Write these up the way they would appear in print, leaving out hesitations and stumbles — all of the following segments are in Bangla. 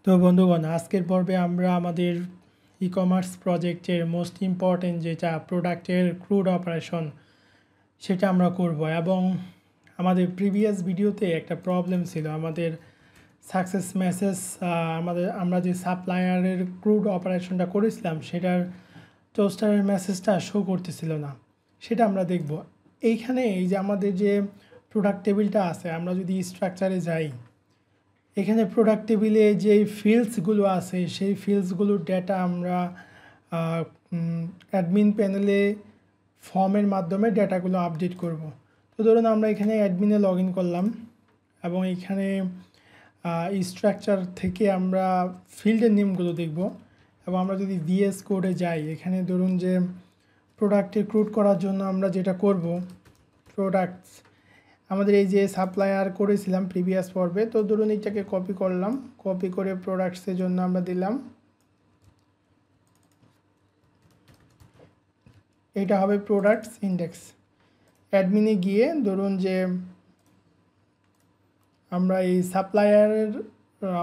তো বন্ধুগণ, আজকের পর্বে আমরা আমাদের ই-কমার্স প্রজেক্টের মোস্ট ইম্পর্টেন্ট যেটা প্রোডাক্টের ক্রুড অপারেশন সেটা আমরা করব। এবং আমাদের প্রিভিয়াস ভিডিওতে একটা প্রবলেম ছিল, আমাদের সাকসেস মেসেজ আমরা যে সাপ্লায়ারের ক্রুড অপারেশনটা করেছিলাম সেটার টোস্টারের মেসেজটা শো করতেছিল না। সেটা আমরা দেখব এইখানে। এই যে আমাদের যে প্রোডাক্ট টেবিলটা আছে, আমরা যদি স্ট্রাকচারে যাই, এখানে প্রোডাক্ট টেবিলে যে ফিল্ডসগুলো আছে সেই ফিল্ডসগুলোর ডেটা আমরা অ্যাডমিন প্যানেলে ফর্মের মাধ্যমে ডেটাগুলো আপডেট করব। তো ধরুন আমরা এখানে অ্যাডমিনে লগ ইন করলাম এবং এখানে স্ট্রাকচার থেকে আমরা ফিল্ডের নেমগুলো দেখব। এবং আমরা যদি ভিএস কোডে যাই, এখানে ধরুন যে প্রোডাক্ট রিক্রুট করার জন্য আমরা যেটা করব, প্রোডাক্টস আমাদের এই যে সাপ্লায়ার করেছিলাম প্রিভিয়াস পর্বে, তো ধরুন এটাকে কপি করলাম, কপি করে প্রোডাক্টসের জন্য আমরা দিলাম, এটা হবে প্রোডাক্টস ইন্ডেক্স। অ্যাডমিনে গিয়ে ধরুন যে আমরা এই সাপ্লায়ারের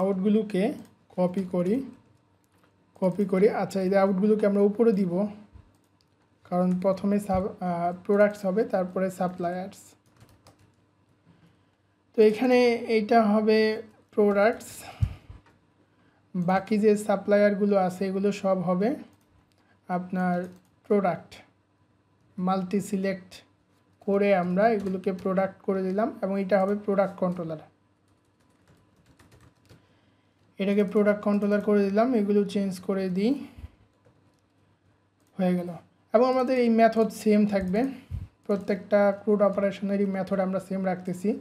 আউটগুলোকে কপি করি আচ্ছা, এই আউটগুলোকে আমরা উপরে দিব, কারণ প্রথমে প্রোডাক্টস হবে, তারপরে সাপ্লায়ার্স। তো এখানে এইটা হবে প্রোডাক্টস, বাকি যে সাপ্লায়ারগুলো আছে এগুলো সব হবে আপনার প্রোডাক্ট। মাল্টি সিলেক্ট করে আমরা এগুলোকে প্রোডাক্ট করে দিলাম এবং এটা হবে প্রোডাক্ট কন্ট্রোলার। এটাকে প্রোডাক্ট কন্ট্রোলার করে দিলাম, এগুলো চেঞ্জ করে দিই, হয়ে গেল। এবং আমাদের এই মেথড সেম থাকবে, প্রত্যেকটা ক্রুড অপারেশনেরই মেথড আমরা সেম রাখতেছি।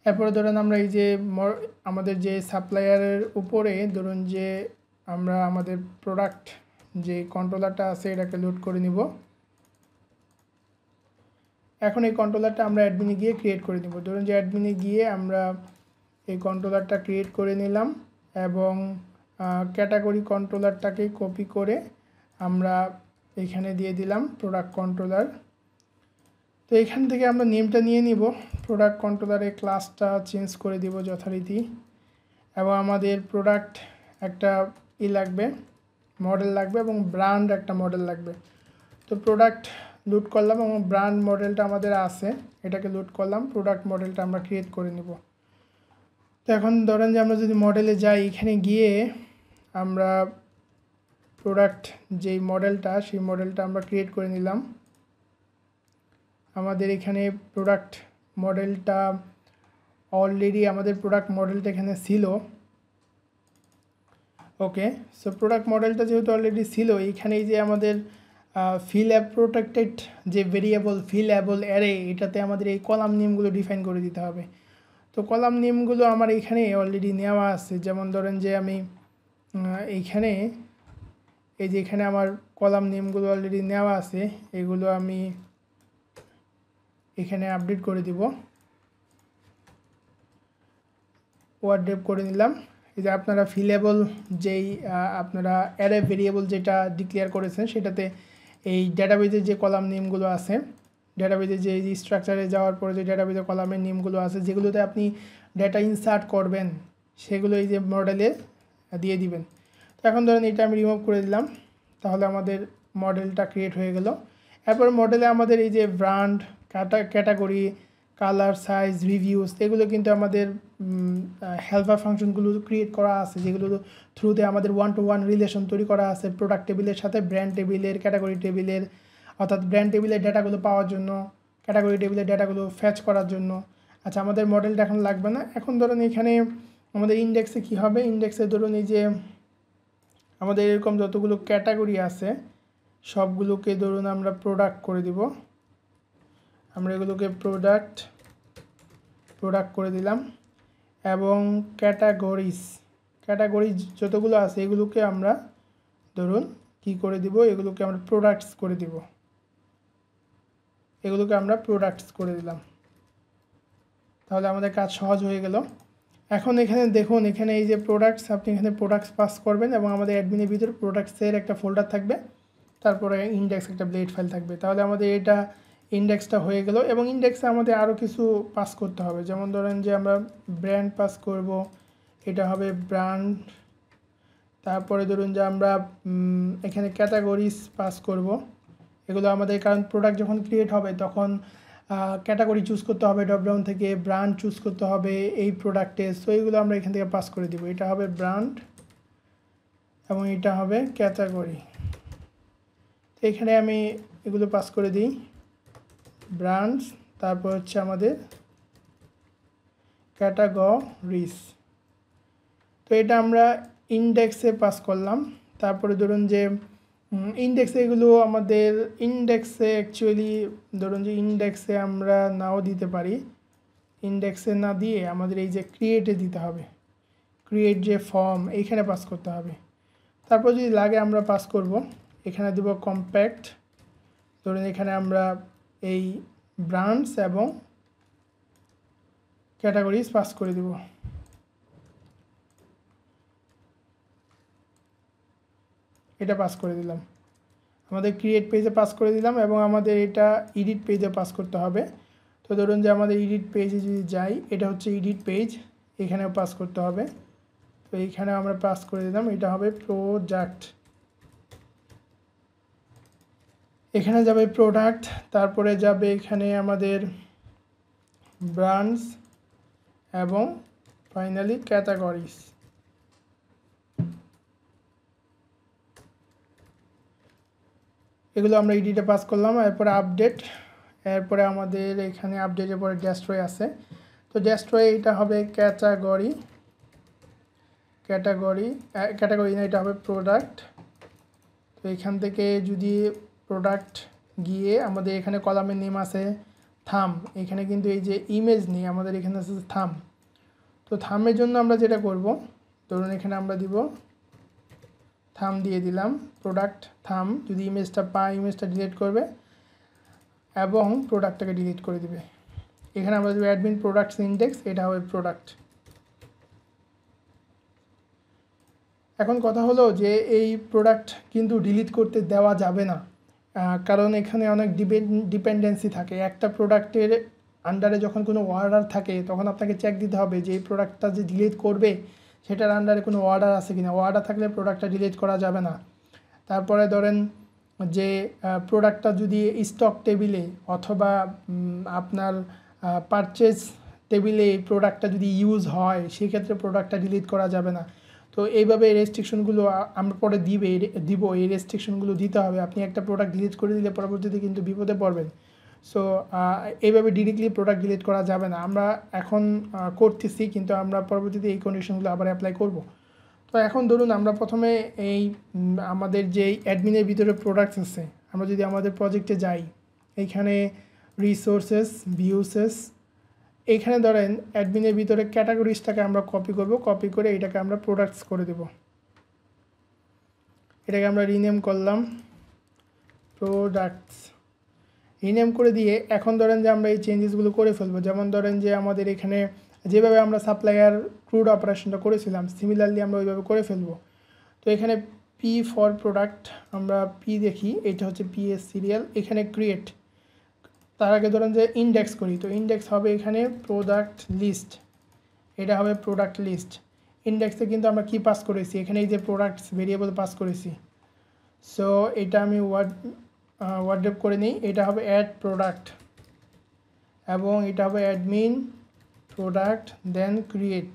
এরপরে ধরুন আমরা এই যে আমাদের যে সাপ্লায়ারের উপরে ধরুন যে আমরা আমাদের প্রোডাক্ট যে কন্ট্রোলারটা আছে এটাকে লোড করে নিব। এখন এই কন্ট্রোলারটা আমরা অ্যাডমিনে গিয়ে ক্রিয়েট করে নিব। ধরুন যে অ্যাডমিনে গিয়ে আমরা এই কন্ট্রোলারটা ক্রিয়েট করে নিলাম এবং ক্যাটাগরি কন্ট্রোলারটাকে কপি করে আমরা এখানে দিয়ে দিলাম প্রোডাক্ট কন্ট্রোলার। তো এখান থেকে আমরা নেমটা নিয়ে নিব, প্রোডাক্ট কন্ট্রোলারের ক্লাসটা চেঞ্জ করে দিব যথারীতি। এবং আমাদের প্রোডাক্ট একটা লাগবে, মডেল লাগবে, এবং ব্র্যান্ড একটা মডেল লাগবে। তো প্রোডাক্ট লোড করলাম এবং ব্র্যান্ড মডেলটা আমাদের আছে, এটাকে লোড করলাম, প্রোডাক্ট মডেলটা আমরা ক্রিয়েট করে নিব। তো এখন ধরেন যে আমরা যদি মডেলে যাই, এখানে গিয়ে আমরা প্রোডাক্ট যেই মডেলটা সেই মডেলটা আমরা ক্রিয়েট করে নিলাম। আমাদের এখানে প্রোডাক্ট মডেলটা অলরেডি আমাদের প্রোডাক্ট মডেলটা এখানে ছিল। ওকে, সো প্রোডাক্ট মডেলটা যেহেতু অলরেডি ছিল, এইখানেই যে আমাদের ফিল অ্যাপ প্রোটেক্টেড যে ভেরিয়েবল ফিল অ্যাবল অ্যারে, এটাতে আমাদের এই কলাম নেমগুলো ডিফাইন করে দিতে হবে। তো কলাম নেমগুলো আমার এখানে অলরেডি নেওয়া আছে। যেমন ধরেন যে আমি এইখানে এই যে এখানে আমার কলাম নেমগুলো অলরেডি নেওয়া আছে, এগুলো আমি এখানে আপডেট করে দিব, ওয়ার্ড্রেপ করে নিলাম। এই যে আপনারা ফিলেবল যেই আপনারা অ্যারে ভেরিয়েবল যেটা ডিক্লেয়ার করেছেন সেটাতে এই ডেটাবেজের যে কলাম নেমগুলো আছে, ডেটাবেজের যে স্ট্রাকচারে যাওয়ার পরে যে ডেটাবেজের কলামের নেমগুলো আছে যেগুলোতে আপনি ডেটা ইনসার্ট করবেন, সেগুলো এই যে মডেলে দিয়ে দিবেন। তো এখন ধরেন এটা আমি রিমুভ করে দিলাম, তাহলে আমাদের মডেলটা ক্রিয়েট হয়ে গেল। এরপর মডেলে আমাদের এই যে brand, category, colour, size, reviews, এগুলো কিন্তু আমাদের হেল্পার ফাংশনগুলো ক্রিয়েট করা আছে, যেগুলো থ্রুতে আমাদের 1-to-1 রিলেশন তৈরি করা আছে প্রোডাক্ট টেবিলের সাথে ব্র্যান্ড টেবিলের, ক্যাটাগরি টেবিলের। অর্থাৎ ব্র্যান্ড টেবিলের ডেটাগুলো পাওয়ার জন্য, ক্যাটাগরি টেবিলের ডেটাগুলো ফ্যাচ করার জন্য। আচ্ছা, আমাদের মডেলটা এখন লাগবে না। এখন ধরুন এখানে আমাদের ইন্ডেক্সে কি হবে, ইন্ডেক্সে ধরুন এই যে আমাদের এরকম যতগুলো ক্যাটাগরি আছে সবগুলোকে ধরুন আমরা প্রোডাক্ট করে দিব। আমরা এগুলোকে প্রোডাক্ট করে দিলাম এবং ক্যাটাগরিজ যতগুলো আছে এগুলোকে আমরা ধরুন কি করে দিব, এগুলোকে আমরা প্রোডাক্টস করে দিব, এগুলোকে আমরা প্রোডাক্টস করে দিলাম। তাহলে আমাদের কাজ সহজ হয়ে গেল। এখন এখানে দেখুন, এখানে এই যে প্রোডাক্টস, আপনি এখানে প্রোডাক্টস পাস করবেন এবং আমাদের অ্যাডমিনের ভিতরে প্রোডাক্টসের একটা ফোল্ডার থাকবে, তারপরে ইন্ডেক্স একটা ব্লেড ফাইল থাকবে। তাহলে আমাদের এটা ইন্ডেক্সটা হয়ে গেল। এবং ইন্ডেক্সে আমাদের আরও কিছু পাস করতে হবে, যেমন ধরেন যে আমরা ব্র্যান্ড পাস করব, এটা হবে ব্র্যান্ড তারপরে ধরুন যে আমরা এখানে ক্যাটাগরিজ পাস করব। এগুলো আমাদের, কারণ প্রোডাক্ট যখন ক্রিয়েট হবে তখন ক্যাটাগরি চুজ করতে হবে ড্রপডাউন থেকে, ব্র্যান্ড চুজ করতে হবে এই প্রোডাক্টে। সো এইগুলো আমরা এখান থেকে পাস করে দিব। এটা হবে ব্র্যান্ড এবং এটা হবে ক্যাটাগরি। তো এখানে আমি এগুলো পাস করে দিই, ব্র্যান্ডস, তারপর হচ্ছে আমাদের ক্যাটাগরিজ। তো এটা আমরা ইন্ডেক্সে পাস করলাম। তারপরে ধরুন যে ইন্ডেক্সে এগুলো আমাদের ইন্ডেক্সে অ্যাকচুয়ালি ধরুন যে ইন্ডেক্সে আমরা নাও দিতে পারি, ইন্ডেক্সে না দিয়ে আমাদের এই যে ক্রিয়েটে দিতে হবে, ক্রিয়েট যে ফর্ম এইখানে পাস করতে হবে। তারপর যদি লাগে আমরা পাস করব, এখানে দেব কম্প্যাক্ট। ধরুন এখানে আমরা এই ব্র্যান্ডস এবং ক্যাটাগরিজ পাস করে দেব। এটা পাস করে দিলাম, আমাদের ক্রিয়েট পেজে পাস করে দিলাম এবং আমাদের এটা এডিট পেজে পাস করতে হবে। তো ধরুন যে আমাদের এডিট পেজে যদি যাই, এটা হচ্ছে এডিট পেজ, এখানেও পাস করতে হবে। তো এইখানে আমরা পাস করে দিলাম, এটা হবে প্রোডাক্ট, এখানে যাবে প্রোডাক্ট, তারপরে যাবে এখানে আমাদের ব্র্যান্ডস এবং ফাইনালি ক্যাটাগরিজ। এগুলো আমরা এডিটে পাস করলাম। এরপরে আপডেট, এরপরে আমাদের এখানে আপডেটের পরে ডেস্ট্রয় আছে। তো ডেস্ট্রয় এটা হবে ক্যাটাগরি না, এটা হবে প্রোডাক্ট। তো এখান থেকে যদি প্রোডাক্ট গিয়ে আমাদের এখানে কলামের নেম আছে থাম, এখানে কিন্তু এই যে ইমেজ নেই, আমাদের এখানে আছে থাম। তো থামের জন্য আমরা যেটা করব, ধরুন এখানে আমরা দিব থাম দিয়ে দিলাম, প্রোডাক্ট থাম। যদি ইমেজটা পায় ইমেজটা ডিলিট করবে এবং প্রোডাক্টটাকে ডিলিট করে দিবে। এখানে আমরা দেবো অ্যাডমিন প্রোডাক্টস ইন্ডেক্স, এটা হবে প্রোডাক্ট। এখন কথা হলো যে এই প্রোডাক্ট কিন্তু ডিলিট করতে দেওয়া যাবে না, কারণ এখানে অনেক ডিপেন্ডেন্সি থাকে। একটা প্রোডাক্টের আন্ডারে যখন কোনো অর্ডার থাকে তখন আপনাকে চেক দিতে হবে যে এই প্রোডাক্টটা যে ডিলিট করবে সেটার আন্ডারে কোনো অর্ডার আছে কিনা। অর্ডার থাকলে প্রোডাক্টটা ডিলিট করা যাবে না। তারপরে ধরেন যে প্রোডাক্টটা যদি স্টক টেবিলে অথবা আপনার পারচেজ টেবিলে এই প্রোডাক্টটা যদি ইউজ হয়, সেক্ষেত্রে প্রোডাক্টটা ডিলিট করা যাবে না। তো এইভাবে এই রেস্ট্রিকশনগুলো আমরা পরে দিব, এই রেস্ট্রিকশনগুলো দিতে হবে। আপনি একটা প্রোডাক্ট ডিলিট করে দিলে পরবর্তীতে কিন্তু বিপদে পড়বেন। সো এইভাবে ডিরেক্টলি প্রোডাক্ট ডিলিট করা যাবে না। আমরা এখন করতেছি, কিন্তু আমরা পরবর্তীতে এই কন্ডিশনগুলো আবার অ্যাপ্লাই করব। তো এখন ধরুন আমরা প্রথমে এই আমাদের যে অ্যাডমিনের ভিতরে প্রোডাক্টস আছে, আমরা যদি আমাদের প্রজেক্টে যাই, এইখানে রিসোর্সেস, ভিউসেস, এইখানে ধরেন অ্যাডমিনের ভিতরে ক্যাটাগরিজটাকে আমরা কপি করব, কপি করে এটাকে আমরা প্রোডাক্টস করে দেব। এটাকে আমরা রিনেম করলাম প্রোডাক্টস, রিনেম করে দিয়ে এখন ধরেন যে আমরা এই চেঞ্জেসগুলো করে ফেলবো। যেমন ধরেন যে আমাদের এখানে যেভাবে আমরা সাপ্লায়ার ক্রুড অপারেশনটা করেছিলাম, সিমিলারলি আমরা ওইভাবে করে ফেলবো। তো এখানে পি ফর প্রোডাক্ট, আমরা পি দেখি, এটা হচ্ছে পিএস সিরিয়াল, এখানে ক্রিয়েট, তার আগে ধরেন যে ইন্ডেক্স করি, তো ইন্ডেক্স হবে এখানে প্রোডাক্ট লিস্ট, এটা হবে প্রোডাক্ট লিস্ট। ইন্ডেক্সে কিন্তু আমরা কি পাস করেছি, এখানে এই যে প্রোডাক্টস ভেরিয়েবল পাস করেছি। সো এটা আমি ওয়ার্ড্রপ করে নিই, এটা হবে অ্যাড প্রোডাক্ট এবং এটা হবে অ্যাডমিন প্রোডাক্ট দেন ক্রিয়েট।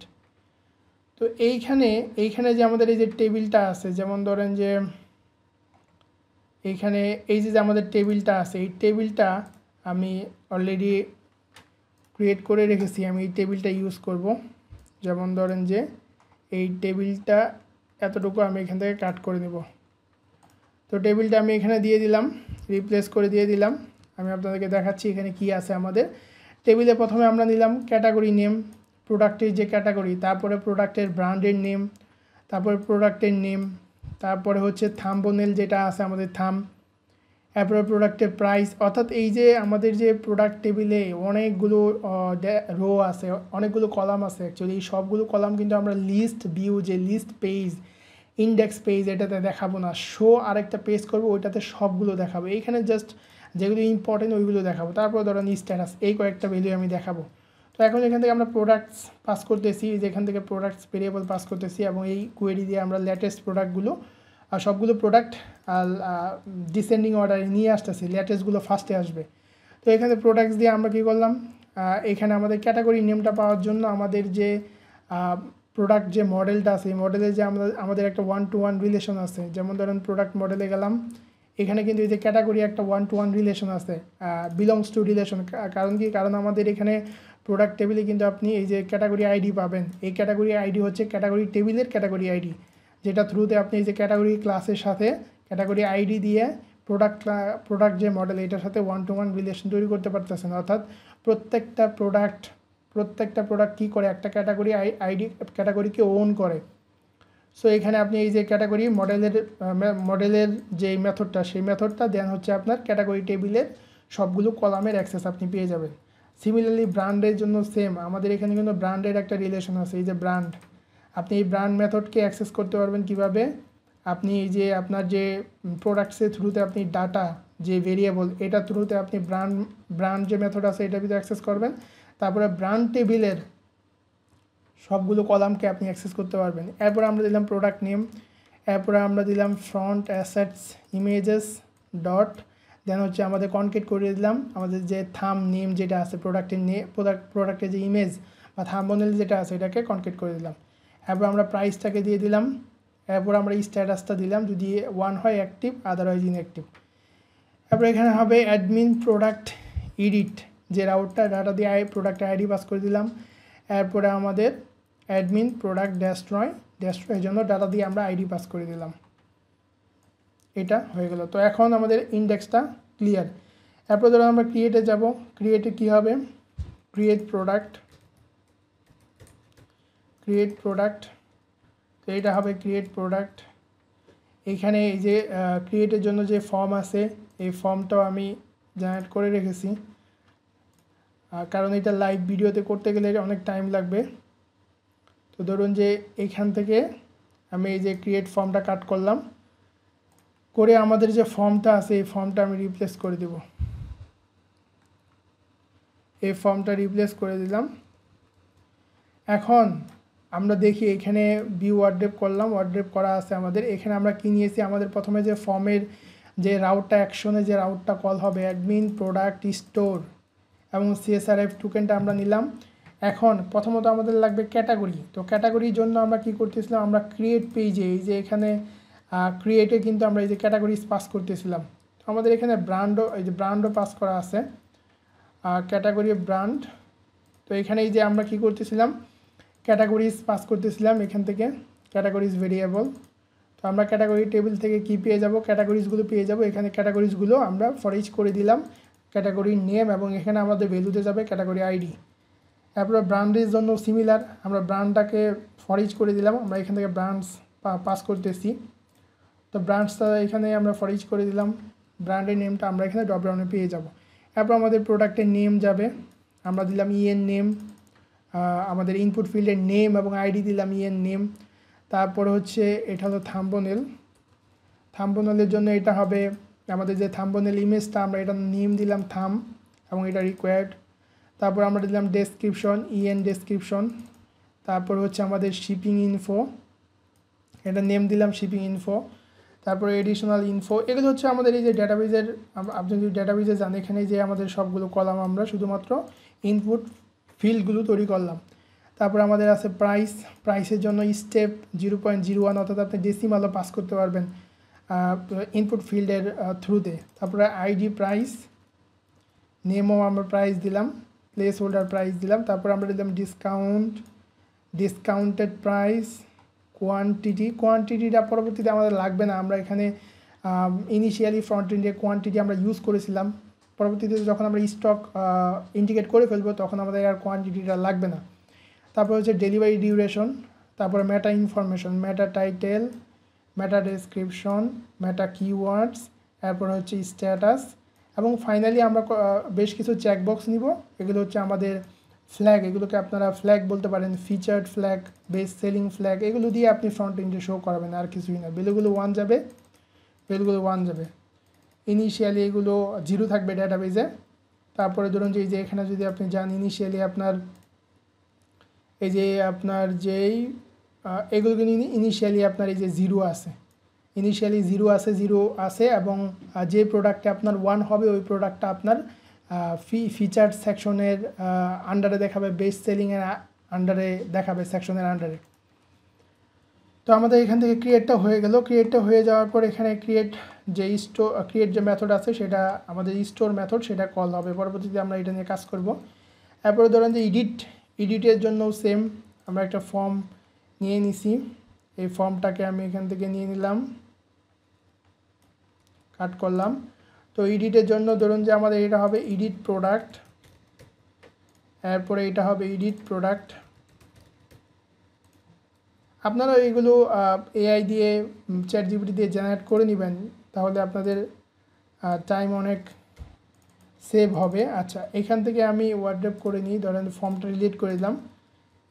তো এইখানে যে আমাদের এই যে টেবিলটা আছে, যেমন ধরেন যে এইখানে এই যে আমাদের টেবিলটা আছে, এই টেবিলটা আমি অলরেডি ক্রিয়েট করে রেখেছি, আমি এই টেবিলটা ইউজ করব। যেমন ধরেন যে এই টেবিলটা এতটুকু আমি এখান থেকে কাট করে নেব। তো টেবিলটা আমি এখানে দিয়ে দিলাম, রিপ্লেস করে দিয়ে দিলাম। আমি আপনাদেরকে দেখাচ্ছি এখানে কি আছে আমাদের টেবিলে। প্রথমে আমরা নিলাম ক্যাটাগরি নেম, প্রোডাক্টের যে ক্যাটাগরি, তারপরে প্রোডাক্টের ব্র্যান্ডের নেম, তারপরে প্রোডাক্টের নেম, তারপরে হচ্ছে থাম্বনেল যেটা আছে আমাদের থাম, এরপরে প্রোডাক্টের প্রাইস। অর্থাৎ এই যে আমাদের যে প্রোডাক্ট টেবিলে অনেকগুলো রো আছে, অনেকগুলো কলাম আছে, অ্যাকচুয়ালি এই সবগুলো কলাম কিন্তু আমরা লিস্ট ভিউ, যে লিস্ট পেজ, ইন্ডেক্স পেজ, এটাতে দেখাবো না। শো আরেকটা পেজ করবো, ওইটাতে সবগুলো দেখাবো। এইখানে জাস্ট যেগুলো ইম্পর্টেন্ট ওইগুলো দেখাবো। তারপর ধরেন স্ট্যাটাস, এই কয়েকটা ভ্যালু আমি দেখাবো। তো এখন এখান থেকে আমরা প্রোডাক্টস পাস করতেছি, যেখান থেকে প্রোডাক্টস ভেরিয়েবল পাস করতেছি এবং এই কোয়েরি দিয়ে আমরা লেটেস্ট প্রোডাক্টগুলো আর সবগুলো প্রোডাক্ট ডিসেন্ডিং অর্ডারে নিয়ে আসতেছি, লেটেস্টগুলো ফার্স্টে আসবে। তো এখানে প্রোডাক্টস দিয়ে আমরা কী করলাম, এখানে আমাদের ক্যাটাগরি নেমটা পাওয়ার জন্য আমাদের যে প্রোডাক্ট যে মডেলটা আছে এই মডেলে যে আমাদের একটা 1-to-1 রিলেশন আছে, যেমন ধরেন প্রোডাক্ট মডেলে গেলাম, এখানে কিন্তু এই যে ক্যাটাগরি একটা 1-to-1 রিলেশন আছে, বিলংস টু রিলেশন। কারণ কি, কারণ আমাদের এখানে প্রোডাক্ট টেবিলে কিন্তু আপনি এই যে ক্যাটাগরি আইডি পাবেন, এই ক্যাটাগরি আইডি হচ্ছে ক্যাটাগরি টেবিলের ক্যাটাগরি আইডি, যেটা থ্রুতে আপনি এই যে ক্যাটাগরি ক্লাসের সাথে ক্যাটাগরি আইডি দিয়ে প্রোডাক্ট যে মডেল এটার সাথে 1-to-1 রিলেশন তৈরি করতে পারতেছেন। অর্থাৎ প্রত্যেকটা প্রোডাক্ট কী করে, একটা ক্যাটাগরি ক্যাটাগরিকে ওন করে। সো এখানে আপনি এই যে ক্যাটাগরি মডেলের যে মেথডটা, সেই মেথডটা দেন হচ্ছে আপনার ক্যাটাগরি টেবিলের সবগুলো কলামের অ্যাক্সেস আপনি পেয়ে যাবেন। সিমিলারলি ব্র্যান্ডের জন্য সেম, আমাদের এখানে কিন্তু ব্র্যান্ডের একটা রিলেশন আছে, এই যে ব্র্যান্ড, আপনি এই ব্র্যান্ড মেথডকে অ্যাক্সেস করতে পারবেন কিভাবে, আপনি এই যে আপনার যে প্রোডাক্টসের থ্রুতে আপনি ডাটা যে ভেরিয়েবল এটা থ্রুতে আপনি ব্র্যান্ড যে মেথড আছে এটা ভিতরে অ্যাক্সেস করবেন, তারপরে ব্র্যান্ড টেবিলের সবগুলো কলামকে আপনি অ্যাক্সেস করতে পারবেন। এরপরে আমরা দিলাম প্রোডাক্ট নেম, এরপরে আমরা দিলাম ফ্রন্ট অ্যাসেটস ইমেজেস ডট, দেন হচ্ছে আমাদের কনকেট করে দিলাম আমাদের যে থাম নেম যেটা আছে প্রোডাক্টের যে ইমেজ বা থাম্বনেল যেটা আছে এটাকে কনকেট করে দিলাম। এরপর আমরা প্রাইসটাকে দিয়ে দিলাম, এরপর আমরা স্ট্যাটাসটা দিলাম, যদি 1 হয় অ্যাক্টিভ, আদারওয়াইজ ইনঅ্যাক্টিভ। এরপর এখানে হবে অ্যাডমিন প্রোডাক্ট এডিট, যে রাউটটা ডাটা দিয়ে প্রোডাক্টের আইডি পাস করে দিলাম। এরপরে আমাদের অ্যাডমিন প্রোডাক্ট ডেস্ট্রয়ের জন্য ডাটা দিয়ে আমরা আইডি পাস করে দিলাম, এটা হয়ে গেল। তো এখন আমাদের ইন্ডেক্সটা ক্লিয়ার। এরপর ধরো আমরা ক্রিয়েটে যাব, ক্রিয়েটে কী হবে, ক্রিয়েট প্রোডাক্ট, তো এটা হবে ক্রিয়েট প্রোডাক্ট। এইখানে এই যে ক্রিয়েটের জন্য যে ফর্ম আছে এই ফর্মটাও আমি জেনারেট করে রেখেছি, কারণ এটা লাইভ ভিডিওতে করতে গেলে অনেক টাইম লাগবে। তো ধরুন যে এইখান থেকে আমি এই যে ক্রিয়েট ফর্মটা কাট করলাম, করে আমাদের যে ফর্মটা আছে এই ফর্মটা আমি রিপ্লেস করে দেব, এই ফর্মটা রিপ্লেস করে দিলাম। এখন আমরা দেখি এখানে ভিউ ওয়ার্ড্রপ করলাম, ওয়ার্ড্রপ করা আছে আমাদের। এখানে আমরা কি নিয়েছি, আমাদের প্রথমে যে ফর্মের যে রাউটটা অ্যাকশনে যে রাউটটা কল হবে অ্যাডমিন প্রোডাক্ট স্টোর এবং CSRF টোকেনটা আমরা নিলাম। এখন প্রথমত আমাদের লাগবে ক্যাটাগরি, তো ক্যাটাগরির জন্য আমরা কি করতেছিলাম, আমরা ক্রিয়েট পেজে এই যে এখানে ক্রিয়েটে কিন্তু আমরা এই যে ক্যাটাগরিজ পাস করতেছিলাম। তো আমাদের এখানে ব্র্যান্ডও পাস করা আছে, ক্যাটাগরি ব্র্যান্ড। তো এখানে এই যে আমরা কি করতেছিলাম, ক্যাটাগরিজ পাস করতেছিলাম এখান থেকে, ক্যাটাগরিজ ভেরিয়েবল। তো আমরা ক্যাটাগরি টেবিল থেকে কি পেয়ে যাব, ক্যাটাগরিজগুলো পেয়ে যাব। এখানে ক্যাটাগরিজগুলো আমরা ফর ইচ করে দিলাম ক্যাটাগরি নেম, এবং এখানে আমাদের ভ্যালুতে যাবে ক্যাটাগরি আইডি। তারপরে ব্র্যান্ডের জন্য সিমিলার, আমরা ব্র্যান্ডটাকে ফর ইচ করে দিলাম, আমরা এখান থেকে ব্র্যান্ডস পাস করতেছি। তো ব্র্যান্ডসটা এখানে আমরা ফর ইচ করে দিলাম, ব্র্যান্ডের নেমটা আমরা এখানে ড্রপডাউনে পেয়ে যাব। এরপর আমাদের প্রোডাক্টের নেম যাবে, আমরা দিলাম নেম, আমাদের ইনপুট ফিল্ডের নেম এবং আইডি দিলাম নেম। তারপরে হচ্ছে এটা হলো থাম্বনেলের জন্য এটা হবে আমাদের যে থাম্বনেল ইমেজটা, আমরা এটা নেম দিলাম থাম এবং এটা রিকোয়ার্ড। তারপর আমরা দিলাম ডেসক্রিপশন, ডেসক্রিপশন। তারপর হচ্ছে আমাদের শিপিং ইনফো, এটা নেম দিলাম শিপিং ইনফো। তারপরে এডিশনাল ইনফো, এগুলো হচ্ছে আমাদের এই যে ডেটাবেজের, আপনি যদি ডেটাবেজে যান এখানে যে আমাদের সবগুলো কলাম আমরা শুধুমাত্র ইনপুট ফিল্ডগুলো তৈরি করলাম। তারপর আমাদের আছে প্রাইসের জন্য স্টেপ 0.01, অর্থাৎ আপনি ডেসিমালও পাস করতে পারবেন ইনপুট ফিল্ডের থ্রুতে। তারপরে আইডি প্রাইস, নেমও আমরা প্রাইস দিলাম, প্লেস হোল্ডার প্রাইস দিলাম। তারপর আমরা দিলাম ডিসকাউন্টেড প্রাইস, কোয়ান্টিটিটা পরবর্তীতে আমাদের লাগবে না, আমরা এখানে ইনিশিয়ালি ফ্রন্ট এন্ডে কোয়ান্টিটি আমরা ইউজ করেছিলাম, পরবর্তীতে যখন আমরা স্টক ইন্ডিকেট করে ফেলবো তখন আমাদের আর কোয়ান্টিটিটা লাগবে না। তারপর হচ্ছে ডেলিভারি ডিউরেশন, তারপরে মেটা ইনফরমেশন, মেটা টাইটেল, মেটা ডেসক্রিপশন, মেটা কিওয়ার্ডস, এরপর হচ্ছে স্ট্যাটাস, এবং ফাইনালি আমরা বেশ কিছু চেকবক্স নিব। এগুলো হচ্ছে আমাদের ফ্ল্যাগ, এগুলোকে আপনারা ফ্ল্যাগ বলতে পারেন, featured flag, best selling flag, এগুলো দিয়ে আপনি ফ্রন্ট এন্ডে শো করাবেন, আর কিছুই না। ভ্যালুগুলো 1 যাবে, ইনিশিয়ালি এগুলো 0 থাকবে ডেটাবেজে। তারপরে ধরুন যে এই যে এখানে যদি আপনি যান, ইনিশিয়ালি আপনার এই যে আপনার যেই এগুলো কিন্তু ইনিশিয়ালি আপনার এই যে জিরো আছে, ইনিশিয়ালি জিরো আছে এবং যে প্রোডাক্টে আপনার 1 হবে ওই প্রোডাক্টটা আপনার ফিচার সেকশনের আন্ডারে দেখাবে, বেস্ট সেলিংয়ের আন্ডারে দেখাবে, সেকশনের আন্ডারে। তো আমাদের এখান থেকে ক্রিয়েটটা হয়ে গেল। ক্রিয়েটটা হয়ে যাওয়ার পর এখানে ক্রিয়েট যে মেথড আছে সেটা আমাদের স্টোর মেথড, সেটা কল হবে। পরবর্তীতে আমরা এটা নিয়ে কাজ করব। এরপরে ধরেন যে এডিটের জন্য সেম, আমরা একটা ফর্ম নিয়ে নিছি। এই ফর্মটাকে আমি এখান থেকে নিয়ে নিলাম, কাট করলাম। তো এডিটের জন্য ধরুন যে আমাদের এটা হবে এডিট প্রোডাক্ট, এরপরে এটা হবে এডিট প্রোডাক্ট। আপনারা এইগুলো এআই দিয়ে, চ্যাটজিপিটি দিয়ে জেনারেট করে নেবেন, তাহলে আপনাদের টাইম অনেক সেভ হবে। আচ্ছা, এখান থেকে আমি ওয়ার্ড্রপ করে নিই, ধরেন ফর্মটা রিলেট করে দিলাম,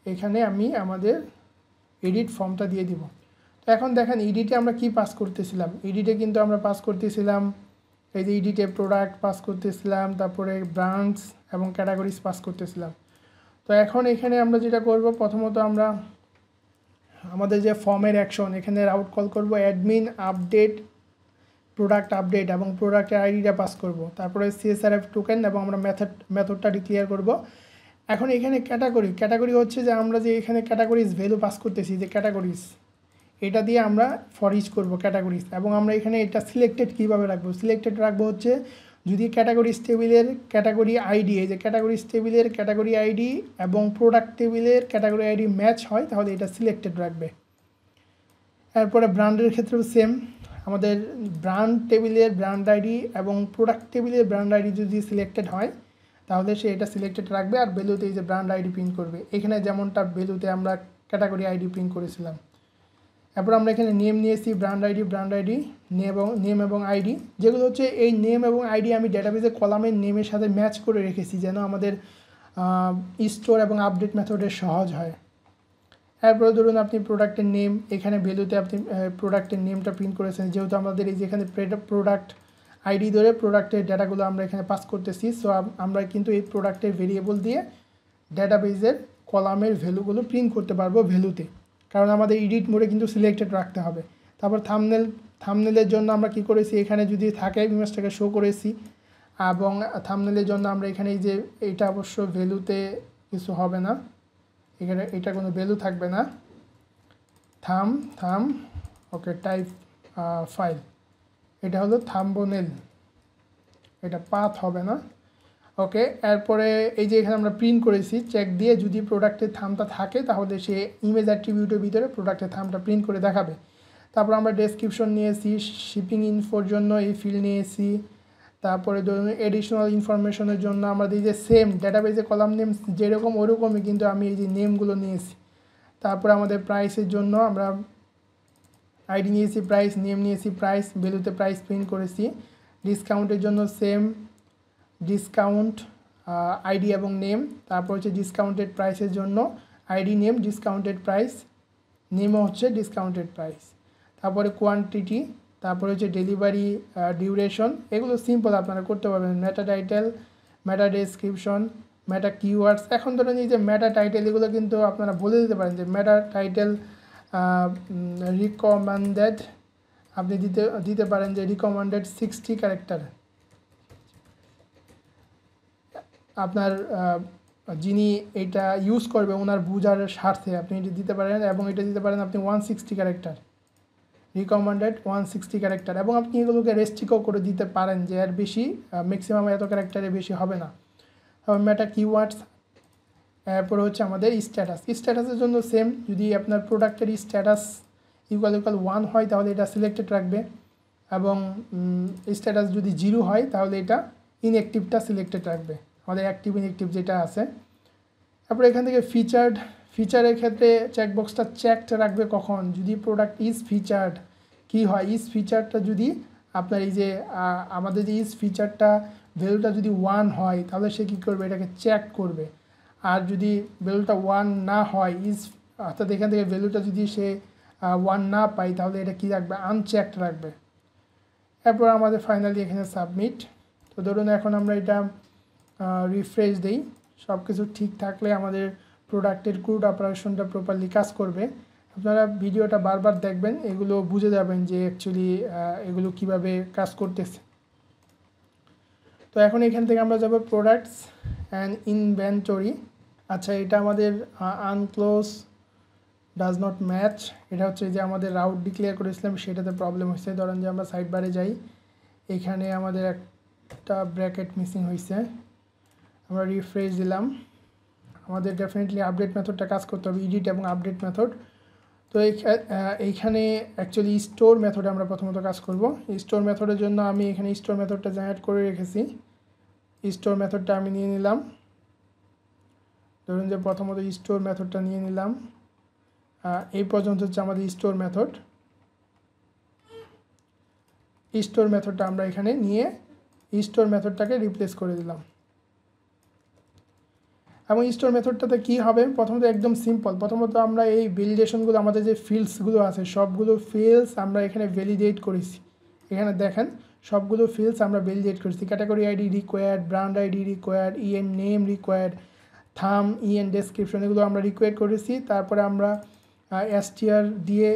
এখানে আমি আমাদের এডিট ফর্মটা দিয়ে দিব। তো এখন দেখেন এডিটে আমরা কি পাস করতেছিলাম, এডিটে কিন্তু আমরা পাস করতেছিলাম এই যে এডিটে প্রোডাক্ট পাস করতেছিলাম, তারপরে ব্র্যান্ডস এবং ক্যাটাগরিজ পাস করতেছিলাম। তো এখন এখানে আমরা যেটা করব, প্রথমত আমরা আমাদের যে ফর্মের অ্যাকশন, এখানে রাউট কল করব অ্যাডমিন আপডেট প্রোডাক্ট আপডেট এবং প্রোডাক্টের আইডিটা পাস করব, তারপরে সিএসআরএফ টোকেন এবং আমরা মেথডটা ডিক্লেয়ার করব। এখন এখানে ক্যাটাগরি হচ্ছে যে আমরা যে এখানে ক্যাটাগরিজ ভ্যালু পাস করতেছি, যে ক্যাটাগরিজ, এটা দিয়ে আমরা ফর ইচ করব ক্যাটাগরিজ। এবং আমরা এখানে এটা সিলেক্টেড কীভাবে রাখবো, সিলেক্টেড রাখবো হচ্ছে যদি ক্যাটাগরিজ টেবিলের ক্যাটাগরি আইডি, এই যে ক্যাটাগরিজ টেবিলের ক্যাটাগরি আইডি এবং প্রোডাক্ট টেবিলের ক্যাটাগরি আইডি ম্যাচ হয়, তাহলে এটা সিলেক্টেড রাখবে। এরপরে ব্র্যান্ডের ক্ষেত্রেও সেম, আমাদের ব্র্যান্ড টেবিলের ব্র্যান্ড আইডি এবং প্রোডাক্ট টেবিলের ব্র্যান্ড আইডি যদি সিলেক্টেড হয়, তাহলে সে এটা সিলেক্টেড রাখবে। আর ভ্যালুতে এই যে ব্র্যান্ড আইডি প্রিন্ট করবে, এখানে যেমনটা ভ্যালুতে আমরা ক্যাটাগরি আইডি প্রিন্ট করেছিলাম। এরপর আমরা এখানে নেম নিয়েছি, ব্র্যান্ড আইডি নেম এবং আইডি, যেগুলো হচ্ছে এই নেম এবং আইডি আমি ডেটাবেজে কলামের নেমের সাথে ম্যাচ করে রেখেছি, যেন আমাদের স্টোর এবং আপডেট মেথডের সহজ হয়। এরপরে ধরুন আপনি প্রোডাক্টের নেম, এখানে ভ্যালুতে আপনি প্রোডাক্টের নেমটা প্রিন্ট করেছেন, যেহেতু আমাদের এই যে এখানে প্রোডাক্ট আইডি ধরে প্রোডাক্টের ডাটাগুলো আমরা এখানে পাস করতেছি। সো আমরা কিন্তু এই প্রোডাক্টের ভেরিয়েবল দিয়ে ডেটাবেজের কলামের ভ্যালুগুলো প্রিন্ট করতে পারবো ভ্যালুতে, কারণ আমাদের এডিট মোডে কিন্তু সিলেক্টেড রাখতে হবে। তারপর থামনেলের জন্য আমরা কি করেছি, এখানে যদি থাকে ইমেজটাকে শো করেছি, এবং থামনেলের জন্য আমরা এখানে এই যে এটা অবশ্য ভ্যালুতে কিছু হবে না, এখানে এটা কোনো ভ্যালু থাকবে না, থাম ওকে টাইপ ফাইল, এটা হলো থাম্বনেল, এটা পাথ হবে না, ওকে। এরপরে এই যে এখানে আমরা প্রিন্ট করেছি চেক দিয়ে, যদি প্রোডাক্টের থামটা থাকে তাহলে সে ইমেজ অ্যাট্রিবিউটের ভিতরে প্রোডাক্টের থামটা প্রিন্ট করে দেখাবে। তারপর আমরা ডেসক্রিপশন নিয়েছি, শিপিং ইনফোর জন্য এই ফিল্ড নিয়েছি। তারপরে ধরুন এডিশনাল ইনফরমেশনের জন্য আমাদের এই যে সেম ডেটাবেজে কলাম নেম যেরকম ওরকমই কিন্তু আমি এই যে নেমগুলো নিয়েছি। তারপরে আমাদের প্রাইসের জন্য আমরা আইডি নিয়েছি প্রাইস, নেম নিয়েছি প্রাইস, ভ্যালুতে প্রাইস প্রিন্ট করেছি। ডিসকাউন্টের জন্য সেম ডিসকাউন্ট আইডি এবং নেম, তারপর হচ্ছে ডিসকাউন্টেড প্রাইসের জন্য আইডি নেম ডিসকাউন্টেড প্রাইস, নেমও হচ্ছে ডিসকাউন্টেড প্রাইস। তারপরে কোয়ান্টিটি, তারপরে হচ্ছে ডেলিভারি ডিউরেশন, এগুলো সিম্পল আপনারা করতে পারবেন। মেটা টাইটেল, মেটা ডেসক্রিপশন, মেটা কিওয়ার্ডস। এখন ধরেন এই যে মেটা টাইটেল, এগুলো কিন্তু আপনারা বলে দিতে পারেন যে মেটা টাইটেল রিকমেন্ডেড, আপনি দিতে পারেন যে রিকমেন্ডেড 60 ক্যারেক্টার, আপনার যিনি এটা ইউজ করবে ওনার বুঝার স্বার্থে আপনি এটা দিতে পারেন। এবং এটা দিতে পারেন আপনি 160 ক্যারেক্টার, রিকমেন্ডেড 160 ক্যারেক্টার। এবং আপনি এগুলোকে রেস্ট্রিক্টও করে দিতে পারেন যে এর বেশি, ম্যাক্সিমাম এত ক্যারেক্টারের বেশি হবে না। মেটা কিওয়ার্ডস, এরপরে হচ্ছে আমাদের স্ট্যাটাসের জন্য সেম, যদি আপনার প্রোডাক্টের স্ট্যাটাস ইকুয়াল 1 হয় তাহলে এটা সিলেক্টেড রাখবে, এবং স্ট্যাটাস যদি 0 হয় তাহলে এটা ইনঅ্যাক্টিভটা সিলেক্টেড রাখবে, আমাদের অ্যাক্টিভ ইনঅ্যাক্টিভ যেটা আছে। তারপরে এখান থেকে ফিচারের ক্ষেত্রে চেকবক্সটা চেকড রাখবে কখন, যদি প্রোডাক্ট ইজ ফিচার্ড। কী হয়, ইজ ফিচারটা যদি আপনার এই যে আমাদের যে ইজ ফিচারটা ভ্যালুটা যদি 1 হয় তাহলে সে কী করবে, এটাকে চেক করবে। আর যদি ভ্যালুটা 1 না হয়, অর্থাৎ এখান থেকে ভ্যালুটা যদি সে 1 না পায় তাহলে এটা কী রাখবে, আনচেকড রাখবে। এরপর আমাদের ফাইনালি এখানে সাবমিট। তো ধরুন এখন আমরা এটা রিফ্রেশ দিই, সব কিছু ঠিক থাকলে আমাদের প্রোডাক্টের ক্রুড অপারেশনটা প্রপারলি কাজ করবে। আপনারা ভিডিওটা বারবার দেখবেন, এগুলো বুঝে যাবেন যে অ্যাকচুয়ালি এগুলো কিভাবে কাজ করতেছে। তো এখন এখান থেকে আমরা যাব প্রোডাক্টস অ্যান্ড ইনভেন্টরি। আচ্ছা, এটা আমাদের আনক্লোজ ডাজ নট ম্যাচ, এটা হচ্ছে যে আমাদের রাউট ডিক্লেয়ার করেছিলাম সেটাতে প্রবলেম হয়েছে। ধরেন যে আমরা সাইড বারে যাই, এখানে আমাদের একটা ব্র্যাকেট মিসিং হয়েছে, আমরা রিফ্রেশ দিলাম। আমাদের ডেফিনেটলি আপডেট মেথডটা কাজ করতে হবে, এডিট এবং আপডেট মেথড। তো এইখানে অ্যাকচুয়ালি স্টোর মেথডে আমরা প্রথমত কাজ করব। স্টোর মেথডের জন্য আমি এখানে স্টোর মেথডটা জেনারেট করে রেখেছি। স্টোর মেথডটা আমি নিয়ে নিলাম, ধরুন যে প্রথমত স্টোর মেথডটা নিয়ে নিলাম। এই পর্যন্ত হচ্ছে আমাদের স্টোর মেথড। স্টোর মেথডটা আমরা এখানে নিয়ে স্টোর মেথডটাকে রিপ্লেস করে দিলাম। এবং স্টোর মেথডটাতে কী হবে, প্রথমত একদম সিম্পল। প্রথমত আমরা এই ভ্যালিডেশনগুলো, আমাদের যে ফিল্ডসগুলো আছে সবগুলো ফিল্ডস আমরা এখানে ভ্যালিডেট করেছি। এখানে দেখেন সবগুলো ফিল্ডস আমরা ভ্যালিডেট করেছি। Category ID required, brand ID required, EN name required, thumb, EN description, এগুলো আমরা রিকোয়ার্ড করেছি। তারপরে আমরা এসটিআর দিয়ে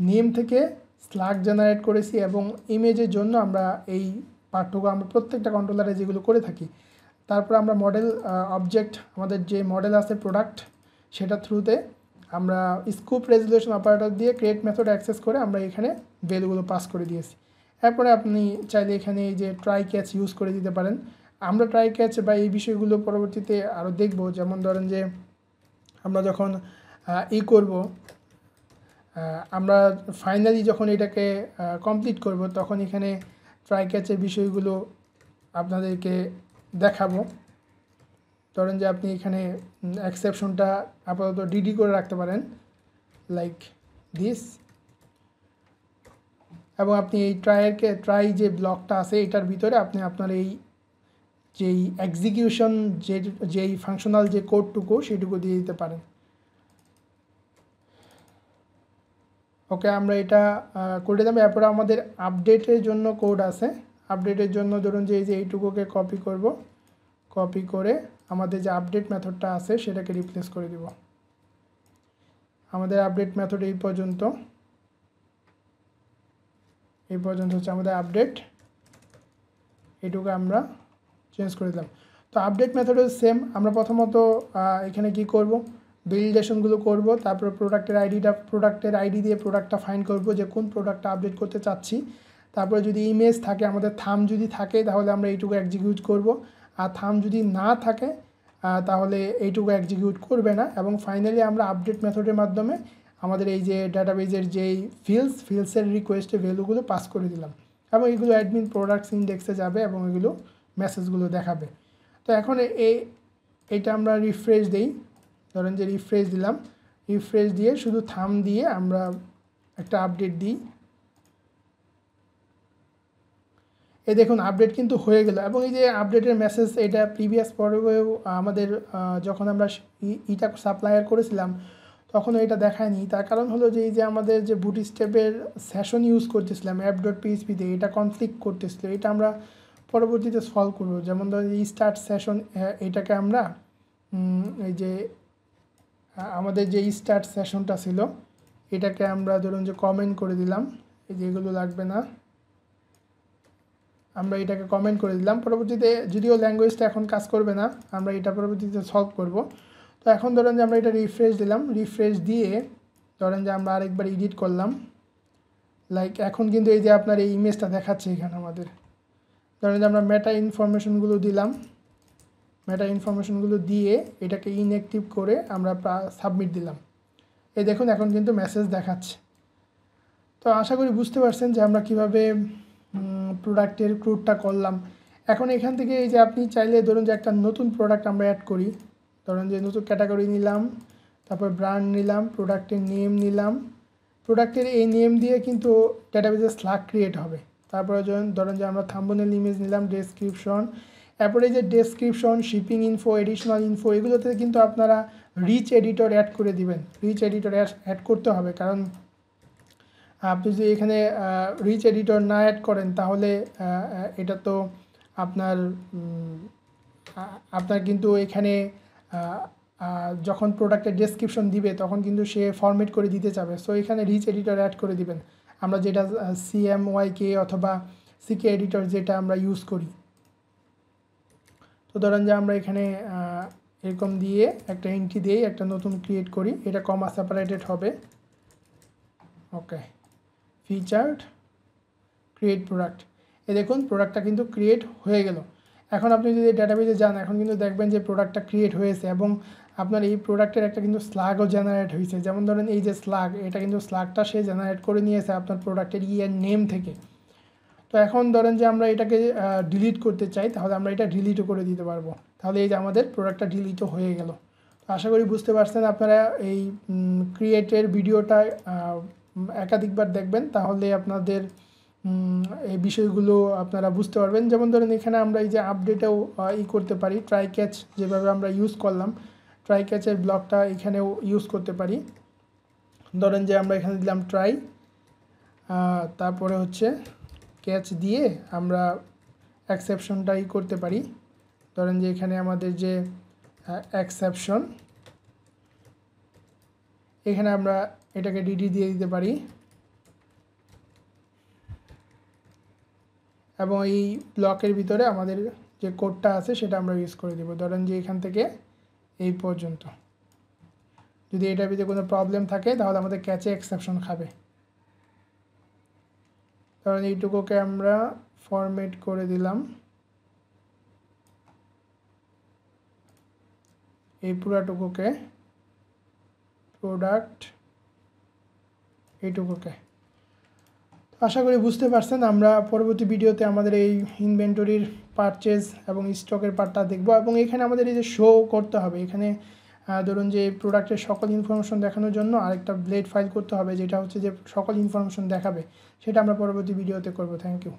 নেম থেকে স্ল্যাগ জেনারেট করেছি এবং ইমেজের জন্য আমরা এই পার্টটুকু আমরা প্রত্যেকটা কন্ট্রোলারে যেগুলো করে থাকি। তারপর আমরা মডেল অবজেক্ট, আমাদের যে মডেল আছে প্রোডাক্ট, সেটা থ্রুতে আমরা স্কুপ রেজুলেশন অপারেটর দিয়ে ক্রিয়েট মেথড অ্যাক্সেস করে আমরা এখানে ভ্যালুগুলো পাস করে দিয়েছি। এরপরে আপনি চাইলে এখানে এই যে ট্রাই ক্যাচ ইউজ করে দিতে পারেন। আমরা ট্রাই ক্যাচ বা এই বিষয়গুলো পরবর্তীতে আরও দেখব। যেমন ধরেন যে আমরা যখন করব, আমরা ফাইনালি যখন এটাকে কমপ্লিট করব, তখন এখানে ট্রাই ক্যাচের বিষয়গুলো আপনাদেরকে দেখাবো। ধরেন যে আপনি এখানে এক্সেপশনটা আপাতত ডিডি করে রাখতে পারেন, লাইক দিস। এবং আপনি এই ট্রাই যে ব্লকটা আছে এটার ভিতরে আপনি আপনার এই যেই এক্সিকিউশন যেই ফাংশনাল যে কোডটুকু সেটুকু দিয়ে দিতে পারেন। ওকে, আমরা এটা করে দেবো। এরপরে আমাদের আপডেটের জন্য কোড আছে। আপডেটের জন্য ধরুন যে এই যে এইটুকুকে কপি করব, কপি করে আমাদের যে আপডেট মেথডটা আছে সেটাকে রিপ্লেস করে দিব। আমাদের আপডেট মেথড এই পর্যন্ত হচ্ছে আমাদের আপডেট, এইটুকু আমরা চেঞ্জ করে দিলাম। তো আপডেট মেথড সেম। আমরা প্রথমত এখানে কি করব, ভ্যালিডেশনগুলো করব। তারপরে প্রোডাক্টের আইডি দিয়ে প্রোডাক্টটা ফাইন্ড করব যে কোন প্রোডাক্টটা আপডেট করতে চাচ্ছি। তারপরে যদি ইমেজ থাকে, আমাদের থাম যদি থাকে তাহলে আমরা এইটুকু এক্সিকিউট করব, আর থাম যদি না থাকে তাহলে এইটুকু এক্সিকিউট করবে না। এবং ফাইনালি আমরা আপডেট মেথডের মাধ্যমে আমাদের এই যে ডাটাবেজের যেই ফিল্ডসের রিকোয়েস্টের ভ্যালুগুলো পাস করে দিলাম এবং এগুলো অ্যাডমিন প্রোডাক্টস ইন্ডেক্সে যাবে এবং এগুলো মেসেজগুলো দেখাবে। তো এখন এইটা আমরা রিফ্রেশ দিই। ধরেন যে রিফ্রেশ দিলাম, রিফ্রেশ দিয়ে শুধু থাম দিয়ে আমরা একটা আপডেট দিই। এই দেখুন আপডেট কিন্তু হয়ে গেল। এবং এই যে আপডেটের মেসেজ, এটা প্রিভিয়াস পর্বেও আমাদের যখন আমরা ইটা সাপ্লায়ার করেছিলাম তখনও এটা দেখায়নি। তার কারণ হলো যে এই যে আমাদের যে বুটস্ট্র্যাপের সেশন ইউজ করতেছিলাম app.php-তে, এটা কনফ্লিক্ট করতেছিল। এটা আমরা পরবর্তীতে সলভ করব। যেমন ধরো এই স্টার্ট সেশন, এটাকে আমরা এই যে আমাদের যে স্টার্ট সেশনটা ছিল এটাকে আমরা ধরুন যে কমেন্ট করে দিলাম, এই যে এগুলো লাগবে না, আমরা এটাকে কমেন্ট করে দিলাম। পরবর্তীতে যদিও ল্যাঙ্গুয়েজটা এখন কাজ করবে না, আমরা এটা পরবর্তীতে সলভ করব। তো এখন ধরেন যে আমরা এটা রিফ্রেশ দিলাম, রিফ্রেশ দিয়ে ধরেন যে আমরা আরেকবার এডিট করলাম, লাইক এখন কিন্তু এই যে আপনার এই ইমেজটা দেখাচ্ছে এখানে আমাদের। ধরেন যে আমরা মেটা ইনফরমেশনগুলো দিলাম, মেটা ইনফরমেশনগুলো দিয়ে এটাকে ইনঅ্যাক্টিভ করে আমরা সাবমিট দিলাম। এই দেখুন এখন কিন্তু মেসেজ দেখাচ্ছে। তো আশা করি বুঝতে পারছেন যে আমরা কিভাবে প্রোডাক্টের ক্রুডটা করলাম। এখন এখান থেকে এই যে আপনি চাইলে ধরুন যে একটা নতুন প্রোডাক্ট আমরা অ্যাড করি। ধরুন যে নতুন ক্যাটাগরি নিলাম, তারপর ব্র্যান্ড নিলাম, প্রোডাক্টের নেম নিলাম। প্রোডাক্টের এই নেম দিয়ে কিন্তু ডেটাবেজে স্ল্যাগ ক্রিয়েট হবে। তারপরে ধরেন যে আমরা থাম্বনেল ইমেজ নিলাম, ডেসক্রিপশন, এরপরে এই যে description, shipping info, additional info, এগুলোতে কিন্তু আপনারা রিচ এডিটর অ্যাড করে দিবেন। রিচ এডিটর অ্যাড করতে হবে, কারণ আপনি যদি এখানে রিচ এডিটর না অ্যাড করেন তাহলে এটা তো আপনার কিন্তু এখানে যখন প্রোডাক্টের ডেসক্রিপশন দিবে তখন কিন্তু সে ফরম্যাট করে দিতে চাবে। সো এখানে রিচ এডিটর অ্যাড করে দিবেন, আমরা যেটা CMYK অথবা CK এডিটর যেটা আমরা ইউজ করি। তো ধরেন যে আমরা এখানে এরকম দিয়ে একটা এন্ট্রি দিয়ে একটা নতুন ক্রিয়েট করি, এটা কমা সেপারেটেড হবে। ওকে, ফিচার্ড ক্রিয়েট প্রোডাক্ট, এই দেখুন প্রোডাক্টটা কিন্তু ক্রিয়েট হয়ে গেল। এখন আপনি যদি ডেটাবেজে যান এখন কিন্তু দেখবেন যে প্রোডাক্টটা ক্রিয়েট হয়েছে এবং আপনার এই প্রোডাক্টের একটা কিন্তু স্ল্যাগও জেনারেট হয়েছে। যেমন ধরেন এই যে স্ল্যাগ, এটা কিন্তু স্ল্যাগটা সে জেনারেট করে নিয়েছে আপনার প্রোডাক্টের নেম থেকে। তো এখন ধরেন যে আমরা এটাকে ডিলিট করতে চাই, তাহলে আমরা এটা ডিলিটও করে দিতে পারবো। তাহলে এই যে আমাদের প্রোডাক্টটা ডিলিটও হয়ে গেল। তো আশা করি বুঝতে পারছেন আপনারা এই ক্রিয়েটের ভিডিওটা একাধিকবার দেখবেন, তাহলে আপনাদের এই বিষয়গুলো আপনারা বুঝতে পারবেন। যেমন ধরেন এখানে আমরা এই যে আপডেটেও করতে পারি, ট্রাই ক্যাচ যেভাবে আমরা ইউজ করলাম, ট্রাই ক্যাচের ব্লকটা এখানেও ইউজ করতে পারি। ধরেন যে আমরা এখানে দিলাম ট্রাই, তারপরে হচ্ছে ক্যাচ দিয়ে আমরা এক্সেপশনটাই করতে পারি। ধরেন যে এখানে আমাদের যে এক্সেপশন, এখানে আমরা এটাকে ডিডি দিয়ে দিতে পারি এবং এই ব্লকের ভিতরে আমাদের যে কোডটা আছে সেটা আমরা ইউজ করে দেব। ধরেন যে এখান থেকে এই পর্যন্ত, যদি এটার ভিতরে কোনো প্রবলেম থাকে তাহলে আমাদের ক্যাচে এক্সেপশন খাবে। ধরেন এইটুকুকে আমরা ফরম্যাট করে দিলাম, এই পুরাটুকুকে প্রোডাক্ট এইটুকুকে। আশা করি বুঝতে পারছেন। আমরা পরবর্তী ভিডিওতে আমাদের এই ইনভেন্টরির পারচেজ এবং স্টকের পার্টটা দেখব এবং এখানে আমাদের এই যে শো করতে হবে, এখানে ধরুন যে প্রোডাক্টের সকল ইনফরমেশন দেখানোর জন্য আরেকটা ব্লেড ফাইল করতে হবে, যেটা হচ্ছে যে সকল ইনফরমেশন দেখাবে, সেটা আমরা পরবর্তী ভিডিওতে করব। Thank you.